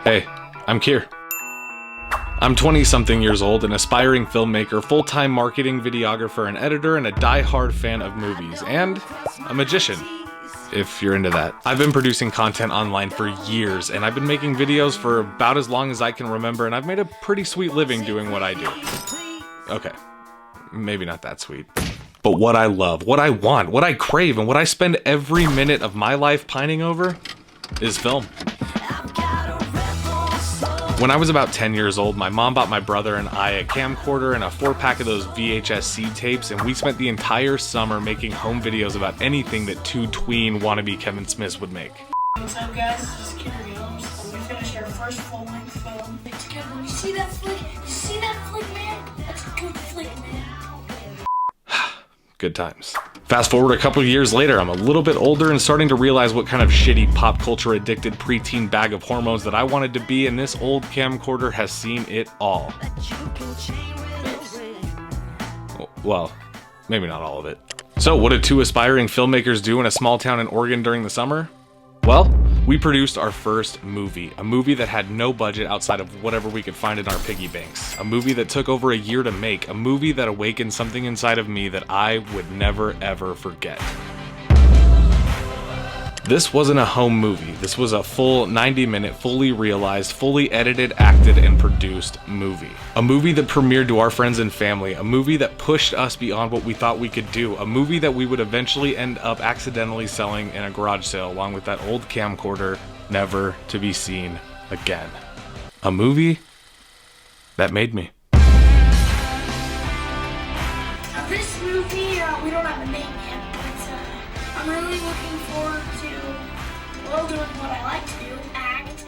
Hey, I'm Kier. I'm 20-something years old, an aspiring filmmaker, full-time marketing videographer and editor, and a die-hard fan of movies, and a magician, if you're into that. I've been producing content online for years, and I've been making videos for about as long as I can remember, and I've made a pretty sweet living doing what I do. Okay, maybe not that sweet. But what I love, what I want, what I crave, and what I spend every minute of my life pining over is film. When I was about 10 years old, my mom bought my brother and I a camcorder and a 4-pack of those VHS-C tapes, and we spent the entire summer making home videos about anything that two tween wannabe Kevin Smiths would make. What's up, guys? This is Guillermo. We finished our first full-length film. Kevin, you see that flick? You see that flick, man? That's a good flick, man. Good times. Fast forward a couple years later, I'm a little bit older and starting to realize what kind of shitty pop culture addicted preteen bag of hormones that I wanted to be, and this old camcorder has seen it all. Well, maybe not all of it. So what did two aspiring filmmakers do in a small town in Oregon during the summer? Well, we produced our first movie, a movie that had no budget outside of whatever we could find in our piggy banks, a movie that took over a year to make, a movie that awakened something inside of me that I would never ever forget. This wasn't a home movie. This was a full 90-minute, fully realized, fully edited, acted, and produced movie. A movie that premiered to our friends and family, a movie that pushed us beyond what we thought we could do, a movie that we would eventually end up accidentally selling in a garage sale along with that old camcorder, never to be seen again. A movie that made me. Now, this movie, we don't have a name yet, but I'm really looking forward to doing what I like to do, act.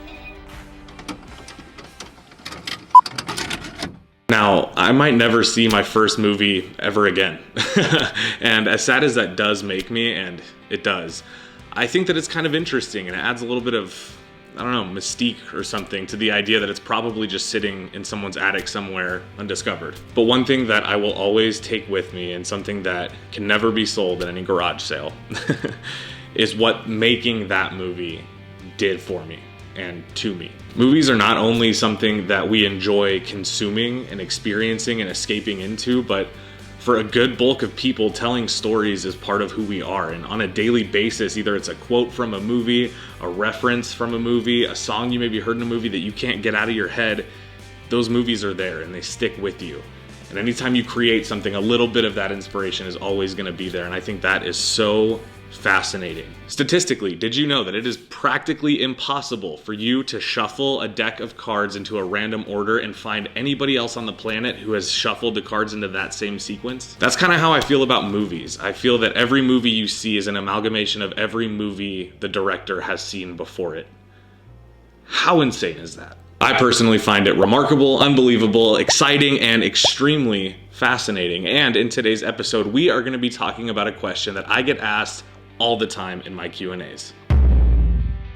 Now, I might never see my first movie ever again. And as sad as that does make me, and it does, I think that it's kind of interesting and it adds a little bit of, I don't know, mystique or something to the idea that it's probably just sitting in someone's attic somewhere undiscovered. But one thing that I will always take with me, and something that can never be sold at any garage sale, is what making that movie did for me and to me. Movies are not only something that we enjoy consuming and experiencing and escaping into, but for a good bulk of people, telling stories is part of who we are. And on a daily basis, either it's a quote from a movie, a reference from a movie, a song you maybe heard in a movie that you can't get out of your head, those movies are there and they stick with you. And anytime you create something, a little bit of that inspiration is always going to be there. And I think that is so fascinating. Statistically, did you know that it is practically impossible for you to shuffle a deck of cards into a random order and find anybody else on the planet who has shuffled the cards into that same sequence? That's kind of how I feel about movies. I feel that every movie you see is an amalgamation of every movie the director has seen before it. How insane is that? I personally find it remarkable, unbelievable, exciting, and extremely fascinating. And in today's episode, we are going to be talking about a question that I get asked all the time in my Q&As.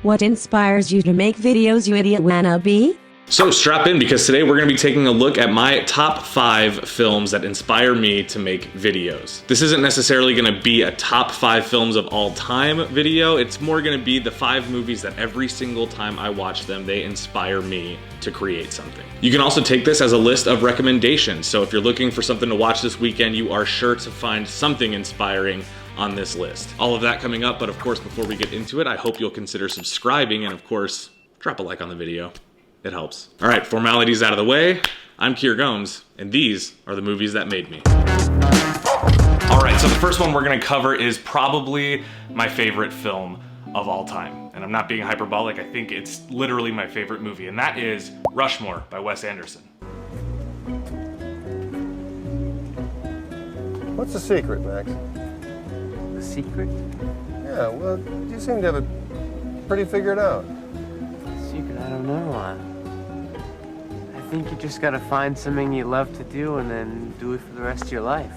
What inspires you to make videos, you idiot wannabe? So strap in, because today we're going to be taking a look at my top 5 films that inspire me to make videos. This isn't necessarily going to be a top 5 films of all time video. It's more going to be the 5 movies that every single time I watch them, they inspire me to create something. You can also take this as a list of recommendations. So if you're looking for something to watch this weekend, you are sure to find something inspiring on this list. All of that coming up, but of course, before we get into it, I hope you'll consider subscribing and of course, drop a like on the video. It helps. All right, formalities out of the way. I'm Kier Gomes, and these are the movies that made me. All right, so the first one we're gonna cover is probably my favorite film of all time. And I'm not being hyperbolic, I think it's literally my favorite movie, and that is Rushmore by Wes Anderson. What's the secret, Max? The secret? Yeah, well, you seem to have it pretty figured out. Secret? I don't know. I think you just gotta find something you love to do and then do it for the rest of your life.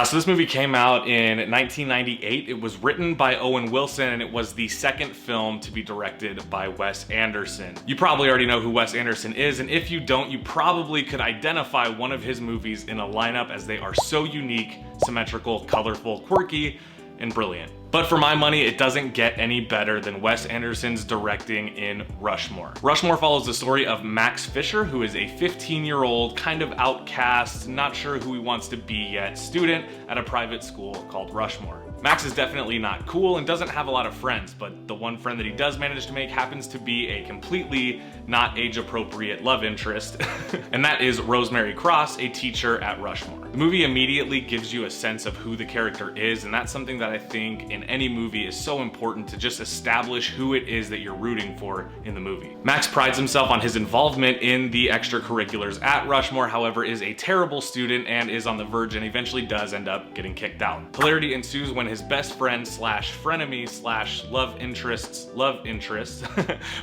So this movie came out in 1998. It was written by Owen Wilson, and it was the second film to be directed by Wes Anderson. You probably already know who Wes Anderson is, and if you don't, you probably could identify one of his movies in a lineup, as they are so unique, symmetrical, colorful, quirky, and brilliant. But for my money, it doesn't get any better than Wes Anderson's directing in Rushmore. Rushmore follows the story of Max Fisher, who is a 15-year-old, kind of outcast, not sure who he wants to be yet, student at a private school called Rushmore. Max is definitely not cool and doesn't have a lot of friends, but the one friend that he does manage to make happens to be a completely not age-appropriate love interest, and that is Rosemary Cross, a teacher at Rushmore. The movie immediately gives you a sense of who the character is, and that's something that I think in any movie is so important, to just establish who it is that you're rooting for in the movie. Max prides himself on his involvement in the extracurriculars at Rushmore, however, is a terrible student and is on the verge and eventually does end up getting kicked out. Hilarity ensues when his best friend slash frenemy slash love interest,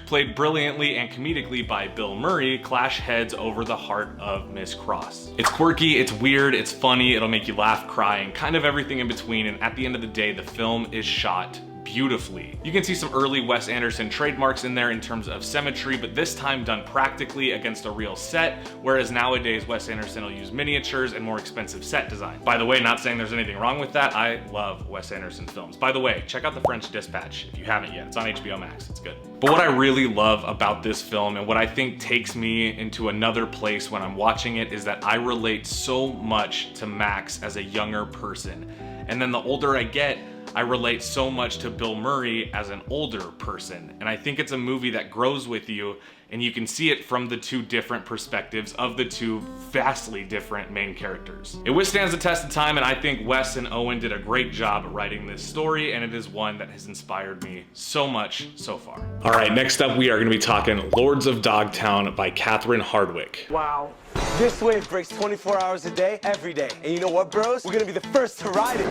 played brilliantly and comedically by Bill Murray, clash heads over the heart of Miss Cross. It's quirky, it's weird, it's funny, it'll make you laugh, cry, and kind of everything in between, and at the end of the day, the film is shot beautifully. You can see some early Wes Anderson trademarks in there in terms of symmetry, but this time done practically against a real set, whereas nowadays Wes Anderson will use miniatures and more expensive set design. By the way, not saying there's anything wrong with that, I love Wes Anderson films. By the way, check out The French Dispatch if you haven't yet. It's on HBO Max, it's good. But what I really love about this film and what I think takes me into another place when I'm watching it is that I relate so much to Max as a younger person. And then the older I get, I relate so much to Bill Murray as an older person. And I think it's a movie that grows with you, and you can see it from the two different perspectives of the two vastly different main characters. It withstands the test of time, and I think Wes and Owen did a great job at writing this story, and it is one that has inspired me so much so far. All right, next up we are gonna be talking Lords of Dogtown by Catherine Hardwicke. Wow. This wave breaks 24 hours a day, every day. And you know what, bros? We're gonna be the first to ride it.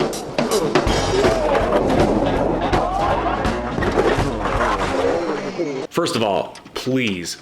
First of all, please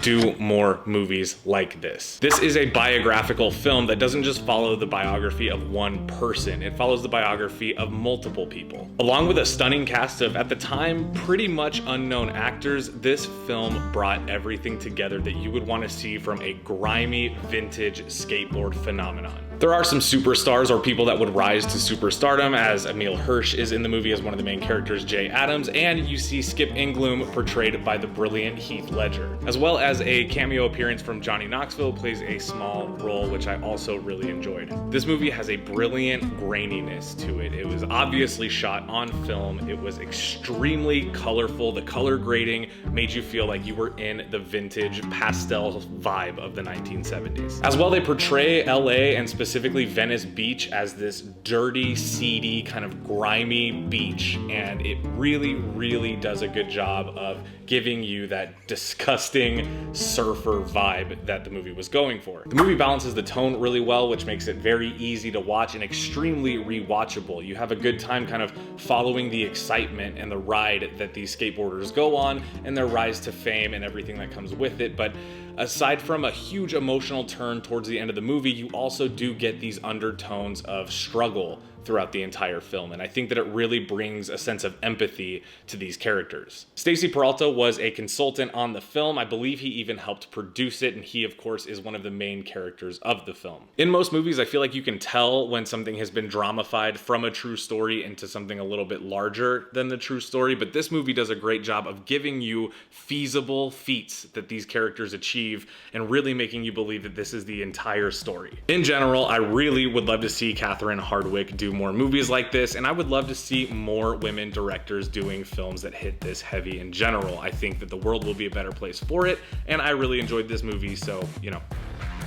do more movies like this. This is a biographical film that doesn't just follow the biography of one person, it follows the biography of multiple people. Along with a stunning cast of, at the time, pretty much unknown actors, this film brought everything together that you would want to see from a grimy, vintage skateboard phenomenon. There are some superstars or people that would rise to superstardom, as Emile Hirsch is in the movie as one of the main characters, Jay Adams, and you see Skip Inglum portrayed by the brilliant Heath Ledger, as well as a cameo appearance from Johnny Knoxville plays a small role, which I also really enjoyed. This movie has a brilliant graininess to it. It was obviously shot on film. It was extremely colorful. The color grading made you feel like you were in the vintage pastel vibe of the 1970s. As well, they portray LA and specifically Venice Beach as this dirty, seedy, kind of grimy beach, and it really does a good job of giving you that disgusting surfer vibe that the movie was going for. The movie balances the tone really well, which makes it very easy to watch and extremely rewatchable. You have a good time kind of following the excitement and the ride that these skateboarders go on and their rise to fame and everything that comes with it. But aside from a huge emotional turn towards the end of the movie, you also do get these undertones of struggle throughout the entire film, and I think that it really brings a sense of empathy to these characters. Stacy Peralta was a consultant on the film. I believe he even helped produce it, and he, of course, is one of the main characters of the film. In most movies, I feel like you can tell when something has been dramified from a true story into something a little bit larger than the true story, but this movie does a great job of giving you feasible feats that these characters achieve and really making you believe that this is the entire story. In general, I really would love to see Catherine Hardwicke do more movies like this, and I would love to see more women directors doing films that hit this heavy in general. I think that the world will be a better place for it, and I really enjoyed this movie, so, you know,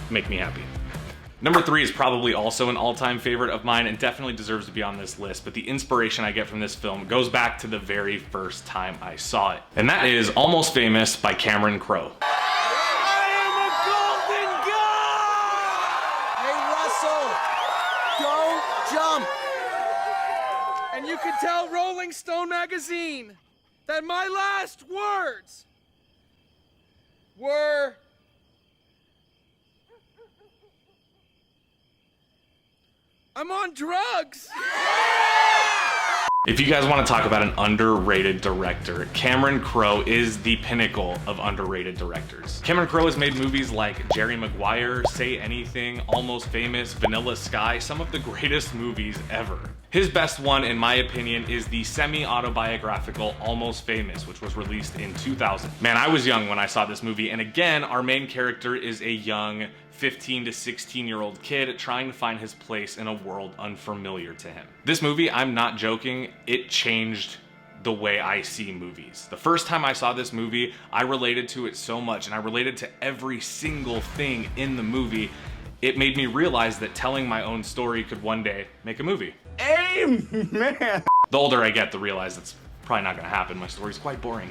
make me happy. Number 3 is probably also an all-time favorite of mine and definitely deserves to be on this list, but the inspiration I get from this film goes back to the very first time I saw it, and that is Almost Famous by Cameron Crowe. And you can tell Rolling Stone magazine that my last words were I'm on drugs. If you guys want to talk about an underrated director, Cameron Crowe is the pinnacle of underrated directors. Cameron Crowe has made movies like Jerry Maguire, Say Anything, Almost Famous, Vanilla Sky, some of the greatest movies ever. His best one, in my opinion, is the semi-autobiographical Almost Famous, which was released in 2000. Man, I was young when I saw this movie, and again, our main character is a young 15 to 16-year-old kid trying to find his place in a world unfamiliar to him. This movie, I'm not joking, it changed the way I see movies. The first time I saw this movie, I related to it so much, and I related to every single thing in the movie. It made me realize that telling my own story could one day make a movie. Amen. The older I get, the realize it's probably not gonna happen. My story's quite boring.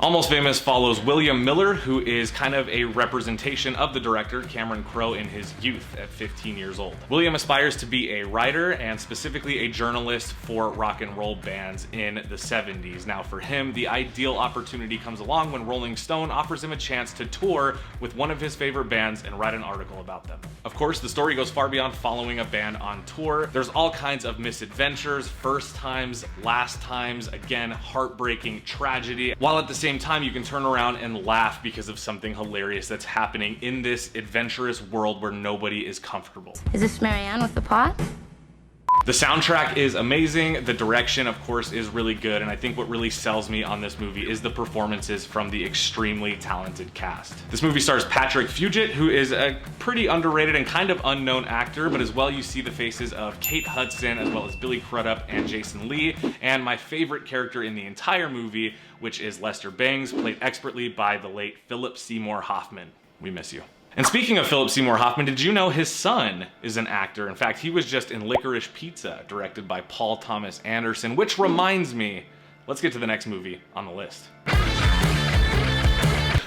Almost Famous follows William Miller, who is kind of a representation of the director Cameron Crowe in his youth at 15 years old. William aspires to be a writer and specifically a journalist for rock and roll bands in the 70s. Now for him, the ideal opportunity comes along when Rolling Stone offers him a chance to tour with one of his favorite bands and write an article about them. Of course, the story goes far beyond following a band on tour. There's all kinds of misadventures, first times, last times, again, heartbreaking tragedy, while at the same time you can turn around and laugh because of something hilarious that's happening in this adventurous world where nobody is comfortable. Is this Marianne with the pot? The soundtrack is amazing, the direction of course is really good, and I think what really sells me on this movie is the performances from the extremely talented cast. This movie stars Patrick Fugit, who is a pretty underrated and kind of unknown actor, but as well you see the faces of Kate Hudson as well as Billy Crudup and Jason Lee, and my favorite character in the entire movie, which is Lester Bangs, played expertly by the late Philip Seymour Hoffman. We miss you. And speaking of Philip Seymour Hoffman, did you know his son is an actor? In fact, he was just in Licorice Pizza, directed by Paul Thomas Anderson, which reminds me, let's get to the next movie on the list.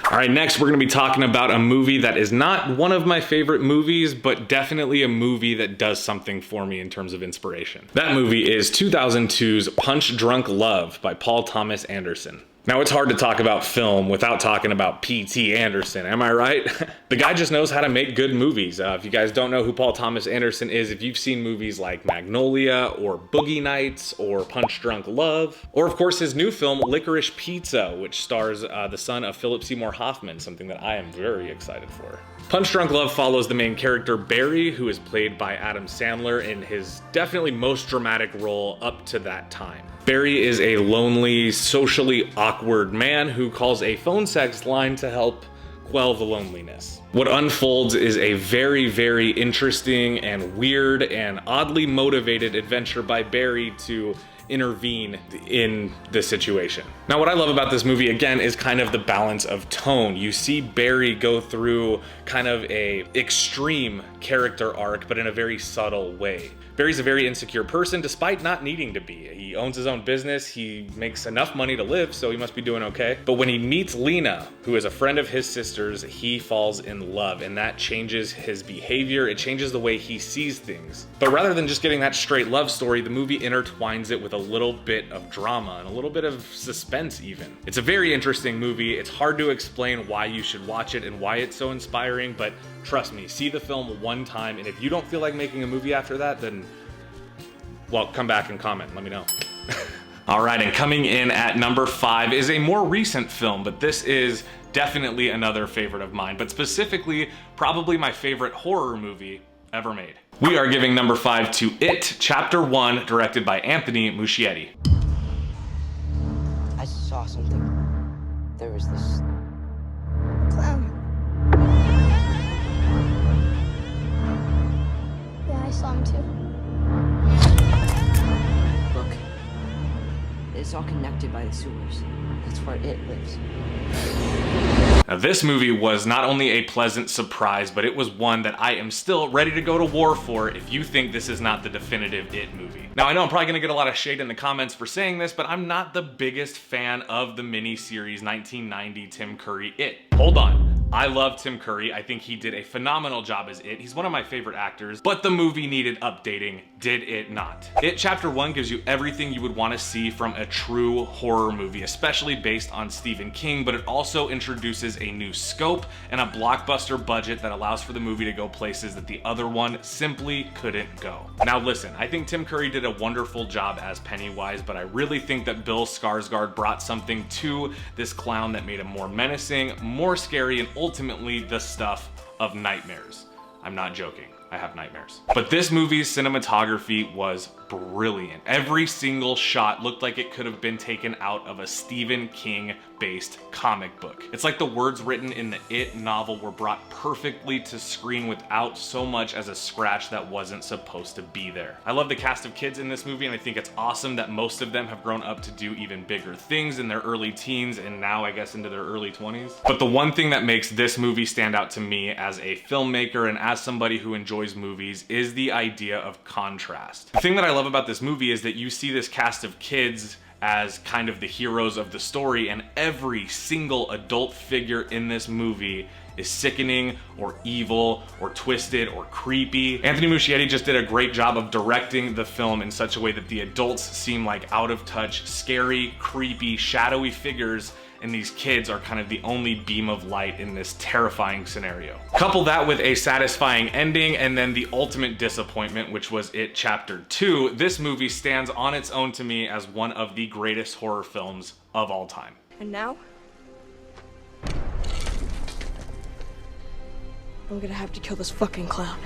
All right, next we're gonna be talking about a movie that is not one of my favorite movies, but definitely a movie that does something for me in terms of inspiration. That movie is 2002's Punch Drunk Love by Paul Thomas Anderson. Now, it's hard to talk about film without talking about P.T. Anderson, am I right? The guy just knows how to make good movies. If you guys don't know who Paul Thomas Anderson is, if you've seen movies like Magnolia or Boogie Nights or Punch Drunk Love, or of course his new film Licorice Pizza, which stars the son of Philip Seymour Hoffman, something that I am very excited for. Punch Drunk Love follows the main character Barry, who is played by Adam Sandler in his definitely most dramatic role up to that time. Barry is a lonely, socially awkward man who calls a phone sex line to help quell the loneliness. What unfolds is a very, very interesting and weird and oddly motivated adventure by Barry to intervene in the situation. Now, what I love about this movie, again, is kind of the balance of tone. You see Barry go through kind of a extreme character arc, but in a very subtle way. Barry's a very insecure person, despite not needing to be. He owns his own business, he makes enough money to live, so he must be doing okay. But when he meets Lena, who is a friend of his sister's, he falls in love, and that changes his behavior, it changes the way he sees things. But rather than just getting that straight love story, the movie intertwines it with a little bit of drama and a little bit of suspense even. It's a very interesting movie. It's hard to explain why you should watch it and why it's so inspiring, but trust me, see the film one time, and if you don't feel like making a movie after that, then, well, come back and comment, let me know. All right, and coming in at number 5 is a more recent film, but this is definitely another favorite of mine, but specifically, probably my favorite horror movie ever made. We are giving number 5 to It, Chapter 1, directed by Anthony Mucietti. I saw something. There was this clown. Yeah, I saw him too. Look, it's all connected by the sewers. That's where it lives. Now, this movie was not only a pleasant surprise, but it was one that I am still ready to go to war for if you think this is not the definitive It movie. Now, I know I'm probably gonna get a lot of shade in the comments for saying this, but I'm not the biggest fan of the miniseries 1990 Tim Curry It. Hold on. I love Tim Curry. I think he did a phenomenal job as It. He's one of my favorite actors, but the movie needed updating, did it not? It Chapter 1 gives you everything you would want to see from a true horror movie, especially based on Stephen King, but it also introduces a new scope and a blockbuster budget that allows for the movie to go places that the other one simply couldn't go. Now listen, I think Tim Curry did a wonderful job as Pennywise, but I really think that Bill Skarsgård brought something to this clown that made him more menacing, more scary, and ultimately the stuff of nightmares. I'm not joking. I have nightmares. But this movie's cinematography was brilliant. Every single shot looked like it could have been taken out of a Stephen King based comic book. It's like the words written in the It novel were brought perfectly to screen without so much as a scratch that wasn't supposed to be there. I love the cast of kids in this movie, and I think it's awesome that most of them have grown up to do even bigger things in their early teens and now I guess into their early 20s. But the one thing that makes this movie stand out to me as a filmmaker and as somebody who enjoys movies is the idea of contrast. The thing that I love about this movie is that you see this cast of kids as kind of the heroes of the story, and every single adult figure in this movie is sickening or evil or twisted or creepy. Anthony Mucietti just did a great job of directing the film in such a way that the adults seem like out of touch, scary, creepy, shadowy figures, and these kids are kind of the only beam of light in this terrifying scenario. Couple that with a satisfying ending and then the ultimate disappointment, which was It Chapter 2, this movie stands on its own to me as one of the greatest horror films of all time. And now, I'm gonna have to kill this fucking clown.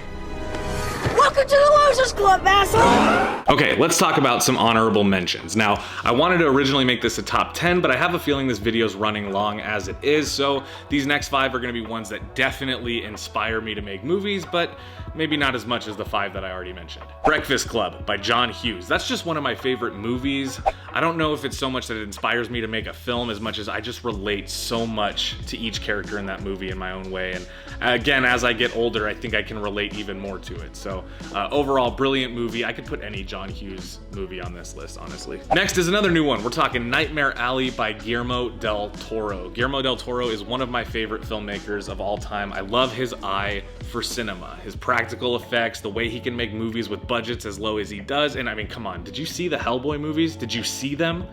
Welcome to the Losers Club, asshole! Okay, let's talk about some honorable mentions. Now, I wanted to originally make this a top 10, but I have a feeling this video is running long as it is, so these next 5 are gonna be ones that definitely inspire me to make movies, but maybe not as much as the 5 that I already mentioned. Breakfast Club by John Hughes. That's just one of my favorite movies. I don't know if it's so much that it inspires me to make a film as much as I just relate so much to each character in that movie in my own way. And again, as I get older, I think I can relate even more to it. So overall, brilliant movie. I could put any John Hughes movie on this list, honestly. Next is another new one. We're talking Nightmare Alley by Guillermo del Toro. Guillermo del Toro is one of my favorite filmmakers of all time. I love his eye for cinema, his practical effects, the way he can make movies with budgets as low as he does. And I mean, come on, did you see the Hellboy movies? Did you see them?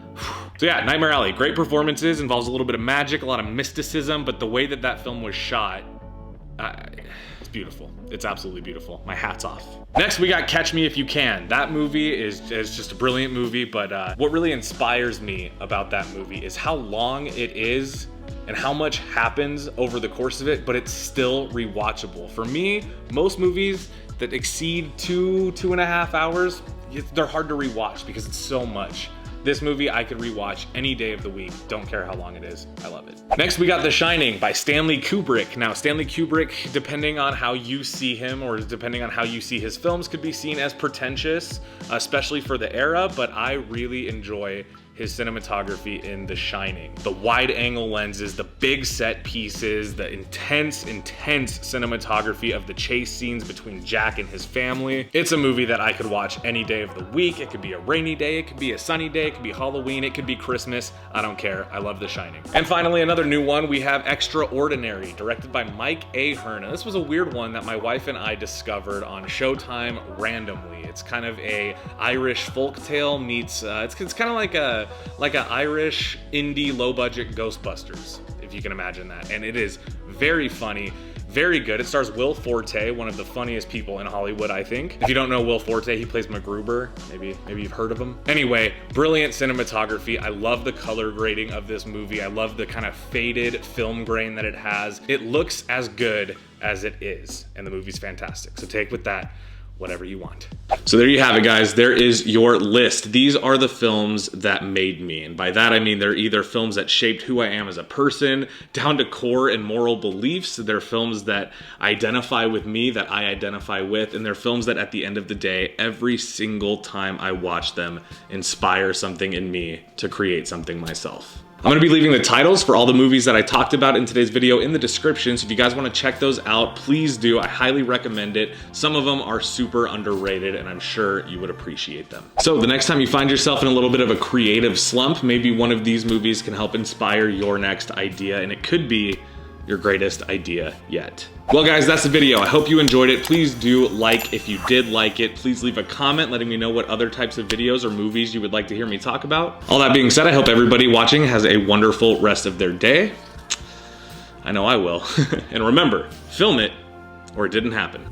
So yeah, Nightmare Alley, great performances, involves a little bit of magic, a lot of mysticism, but the way that that film was shot, it's beautiful. It's absolutely beautiful. My hat's off. Next, we got Catch Me If You Can. That movie is just a brilliant movie, but what really inspires me about that movie is how long it is and how much happens over the course of it, but it's still rewatchable. For me, most movies that exceed 2.5 hours, they're hard to rewatch because it's so much. This movie I could rewatch any day of the week, don't care how long it is, I love it. Next we got The Shining by Stanley Kubrick. Now Stanley Kubrick, depending on how you see him or depending on how you see his films, could be seen as pretentious, especially for the era, but I really enjoy his cinematography in The Shining. The wide angle lenses, the big set pieces, the intense cinematography of the chase scenes between Jack and his family. It's a movie that I could watch any day of the week. It could be a rainy day, it could be a sunny day, it could be Halloween, it could be Christmas. I don't care, I love The Shining. And finally, another new one, we have Extraordinary, directed by Mike Ahern. Now, this was a weird one that my wife and I discovered on Showtime randomly. It's kind of a Irish folktale meets, it's kind of like a Irish indie low-budget Ghostbusters, if you can imagine that. And it is very funny, very good. It stars Will Forte, one of the funniest people in Hollywood, I think. If you don't know Will Forte, he plays MacGruber. Maybe you've heard of him. Anyway, brilliant cinematography. I love the color grading of this movie. I love the kind of faded film grain that it has. It looks as good as it is, and the movie's fantastic. So take with that whatever you want. So there you have it, guys. There is your list. These are the films that made me. And by that, I mean they're either films that shaped who I am as a person, down to core and moral beliefs. They're films that identify with me, that I identify with. And they're films that at the end of the day, every single time I watch them, inspire something in me to create something myself. I'm gonna be leaving the titles for all the movies that I talked about in today's video in the description, so if you guys wanna check those out, please do. I highly recommend it. Some of them are super underrated, and I'm sure you would appreciate them. So the next time you find yourself in a little bit of a creative slump, maybe one of these movies can help inspire your next idea, and it could be your greatest idea yet. Well guys, that's the video. I hope you enjoyed it. Please do like if you did like it. Please leave a comment letting me know what other types of videos or movies you would like to hear me talk about. All that being said, I hope everybody watching has a wonderful rest of their day. I know I will. And remember, film it or it didn't happen.